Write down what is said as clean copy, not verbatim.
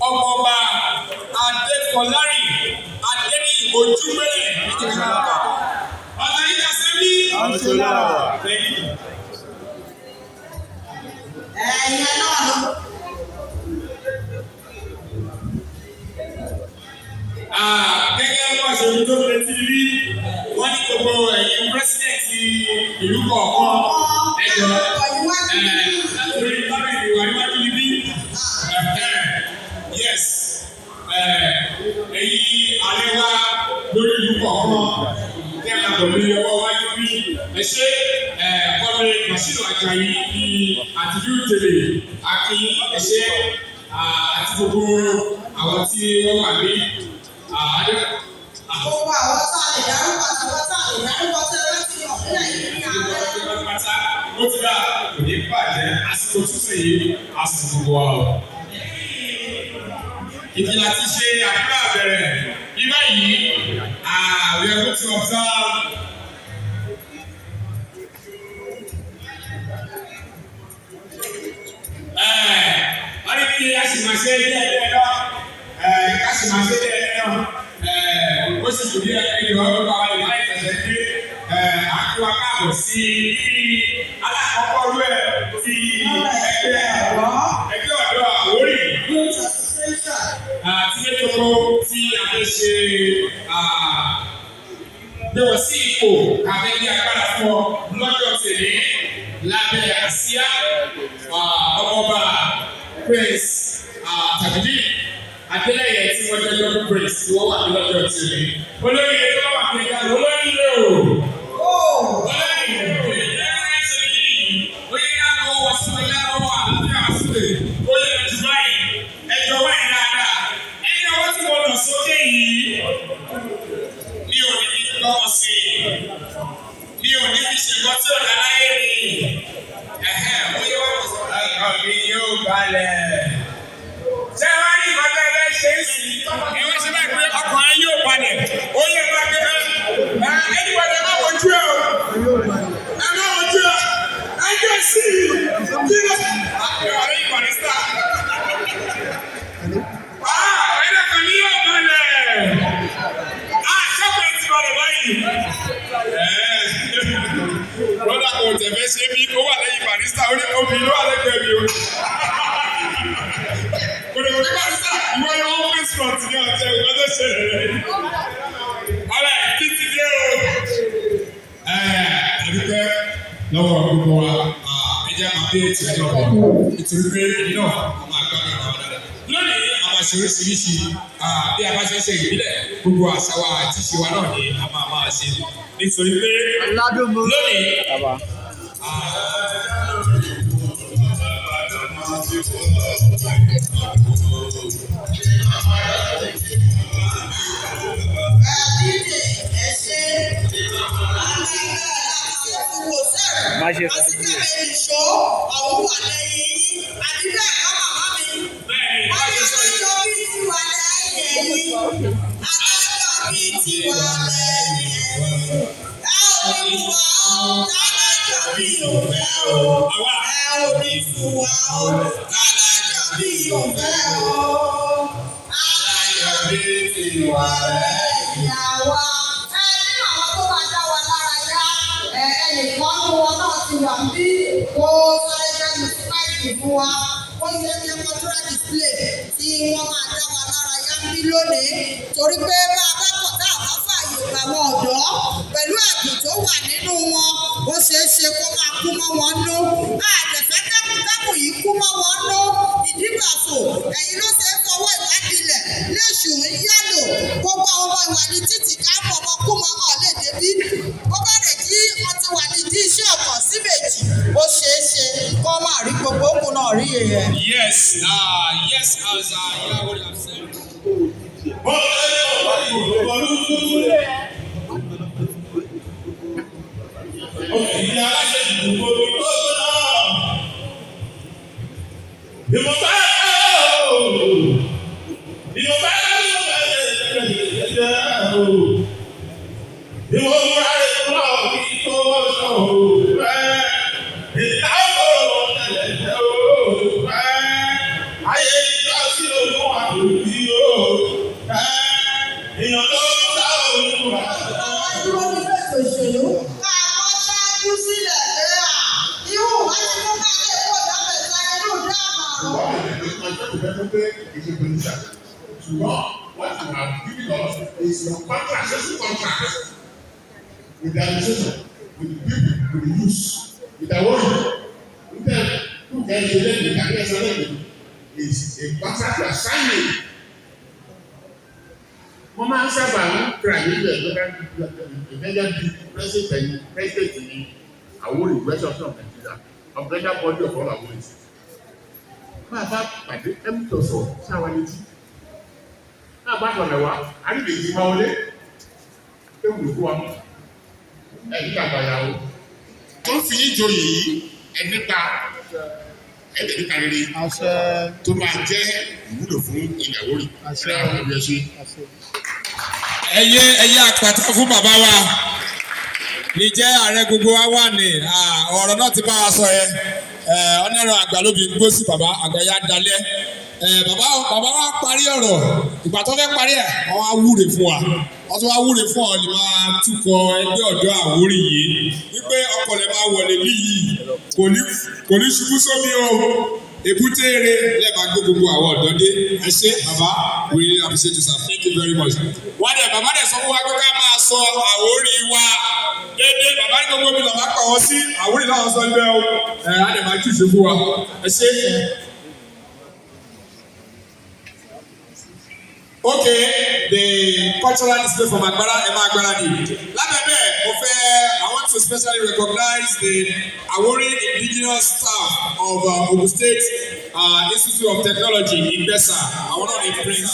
ọmọọba Adéfọlárìn Adéní Ojúgbélé. Ọ̀tàlídà Assembly. Thank you. Gẹ́gẹ́ bí wọ́n ṣe ń tó létí rí, wọ́n ní gbogbo ẹ̀yin pírẹ́sìdẹ̀ntì ìlú kọ̀ọ̀kan ẹ̀jọ̀ látòrí tábìlì wà níwájú níbí. Yes, ẹ̀yin àríwá lórí ìlú kọ̀ọ̀kan kí ẹ máa bọ̀ lórí ọwọ́ wájú bí ẹ ṣe kọ́lé Bàṣírù Àjàyí ní àtijọ́ tèlè Akin ẹ ṣe àti gbogbo àwọn tí wọ́n wà ní. Gbogbo àwọn tá a lè dárúkọ àti àwọn tá a lè dárúkọ tẹ́lẹ̀ láti ọ̀pẹ́lẹ̀ yìí ní àárẹ̀. Ó ti dá kò ní bàjẹ́ àsìkò tútù yìí àsìkò gbogbo wa o. Ìdílé àti ṣe àdúrà bẹ̀rẹ̀ bí báyìí we are going to observe wọ́n ní kí a sì máa ṣe ilé ẹgbẹ́ náà ká sì máa ṣe ilé ẹgbẹ́ náà ó sì kò ní ẹgbẹ́ ọdún bá wà ní láì tẹ̀sẹ̀ pé àkíwá káàbọ̀ sí alákọ̀ọ́kọ́ rẹ̀ ti ẹgbẹ́ ọ̀dọ́ Awori Youth Association àti lẹ́tọ̀ọ́ tí a fẹ́ ṣe gbé wọ́n sí ipò àbẹ́bí agbára fún ọ lọ́jọ́ tèmi lábẹ́ àsíá ọmọọba Prince Tàbídì Adélẹ́yẹ tí wọ́n jẹ́ lọ́dún Prince tí wọ́n wà ní lọ́jọ́ tèmi. Olórí ilé tó wà ní ìka olórí ilé o. Olórí ilé o. Ìlera ìṣẹ̀lẹ̀ yìí ó yẹ ká lọ́wọ́ wọ sí ọjà lọ́wọ́ àlàáfíà àṣìlè. Ó yẹ ẹ̀jú báyìí ẹjọ́ wáyé dáadáa. Ẹni ọwọ́ tí mo lọ sókè yìí ní òní ní lọ́wọ́ sí i. Mi ò ní fi ṣe nǹkan tí ò dá láyé mi. Ó yẹ wọ́n ti sọ̀rọ̀ ọkàn mi yóò balẹ̀. Ṣé wọ́n rí ìbájá ẹgbẹ́ ṣe é sí? Ìwé ṣe báyìí pé ọkàn ẹ yóò balẹ̀. Ó yẹ máa gbé ẹni wọlé ẹ má wojú ẹ o. Ẹ má wojú ẹ. Ẹ jẹ́ sí i. Kí ló ṣe? Ọ̀rẹ́ ìkànnì sá. Ẹ̀rọ kan ní yóò balẹ̀. Ṣọ́kùn ẹ ti balẹ̀ báyìí. Brother kò tẹ̀fẹ́ ṣe mí, ó wà lẹ́yìn barista, ó ní obìnrin ló wà lẹ́gbẹ̀ẹ́ mi o. Kò lè wọ́n ní barista, ìwọ ni wọ́n fẹ́ sọ̀rọ̀ tí ní ọ̀tẹ̀ ìwọ́n tó ṣe rẹ̀. Ọ̀rẹ́ kí ti dé o. Àdúgbẹ́ lọ́wọ́ gbogbo wa, ẹja máa dé ètò ẹjọ́ bọ̀. Nítorí pé èyí náà a máa gbá mi àwọn dáadáa. Lónìí, a máa ṣe oríṣiríṣi bí a bá ṣe ń ṣe ìbílẹ̀, gbogbo àṣà wa àti ìṣe wa náà ni a máa ṣe. Nítorí pé lónìí Máṣe fún mi. Ìṣó àwọn wà lẹ́yìn yín àti bẹ́ẹ̀ ká màmá mi. Adájọ́ bí tiwa lẹ́yìn yín. Adájọ́ bí tiwa lẹ́yìn yín. Ẹ ò ní fún wa ó, adájọ́ bí òfẹ́ o. Ẹ ò ní fún wa ó, adájọ́ bí òfẹ́ o. Adájọ́ bí tiwa lẹ́yìn àwa. Nínú àwọn tó máa dá wa lára yá, ẹnìkan ní wọn náà ti wà bí kó sáré jáde sí máìkì fún wa. Ó ṣe ní cultural display tí wọ́n máa dá wa lára yá ń bí lónìí. Torí pé bá a bá kọ̀ tá a bá fààyè gbà wọn ọ̀dọ́ pẹ̀lú ẹ̀bùn tó wà nínú wọn, ó ṣeé ṣe kó máa kú mọ́ wọn nú. Àjẹ̀fẹ́ dákùn yìí kú mọ́ wọn nú. Ìdíbàfò ẹ̀yin ló ṣe é fọwọ́ ìwádìílẹ̀ léṣù ń yálò. Gbogbo àwọn ọmọ ìwà ní títì ká bọ̀ ọmọ kú mọ́ ọ̀ lè débí. Bó bá rẹ̀ jí wọ́n ti wà ní ìdí iṣẹ́ ọ̀kan sí méjì. Ó ṣeé ṣe kó máa rí gbogbo òkun náà rí èèyàn. Yes, yes, as Awori have said. is a politician. So what you have given us is your contract, social contract with the administration, with the people, with the youth, with the world. With them, who can say that the career is a contract you are signing. Mama sábà ń kra nílẹ̀ lọ́dọ̀ bí president ní Awori Youth Association of Nigeria, umbrella body of all Awori. Bàbá pàdé ẹ̀mítọ̀sọ̀ sáwọn létí. Bàbá sọ̀rọ̀ wá, àríwèjì máa wọlé. Ewu fún wa. Ẹ̀mí kàgbà yàwó. Tó fi ìjòyè yìí ẹ̀nípa ẹ̀dẹ̀nípa rere tó máa jẹ́ ìwúlò fún ilẹ̀ Awori. Ẹyẹ àpàtà fún bàbá wa ní jẹ́ ààrẹ gbogbo wa wà ní ọ̀rọ̀ náà ti bá wa sọ yẹn ọ̀nẹ́rọ̀ àgbàlóbi gbósì bàbá àgbàyà dalẹ̀ bàbá wa parí ọ̀rọ̀ ìgbà tó fẹ́ parí ẹ̀ wọ́n á wúre fún wa wọ́n tún wá wúre fún ọ ní máa túkọ̀ ẹgbẹ́ ọ̀dọ́ Àwórì yìí wípé ọkọ̀ lè máa wọlé níyì kò ní ṣubú sómi o èbúté eré lẹ́ẹ̀bà gbé gbogbo àwọn ọ̀dọ́ dé ẹ ṣé bàbá we really appreciate you sir thank you very much. wọ́n dẹ̀ bàbá dẹ̀ sọ fún wa pé ká máa sọ Àwórì wa dédé bàbá ní gbogbo mi lọ́ba pọ̀ wọ́n sí Àwórì náà sọ níbẹ̀ o á dẹ̀ máa júṣe fún wa ẹ ṣé. Okay, the cultural display from Agbara, Emma Agbaradi. Lábẹ́bẹ̀, I want to specially recognize the Awori indigenous staff of Ogun State Institute of Technology in Besa. I want to praise.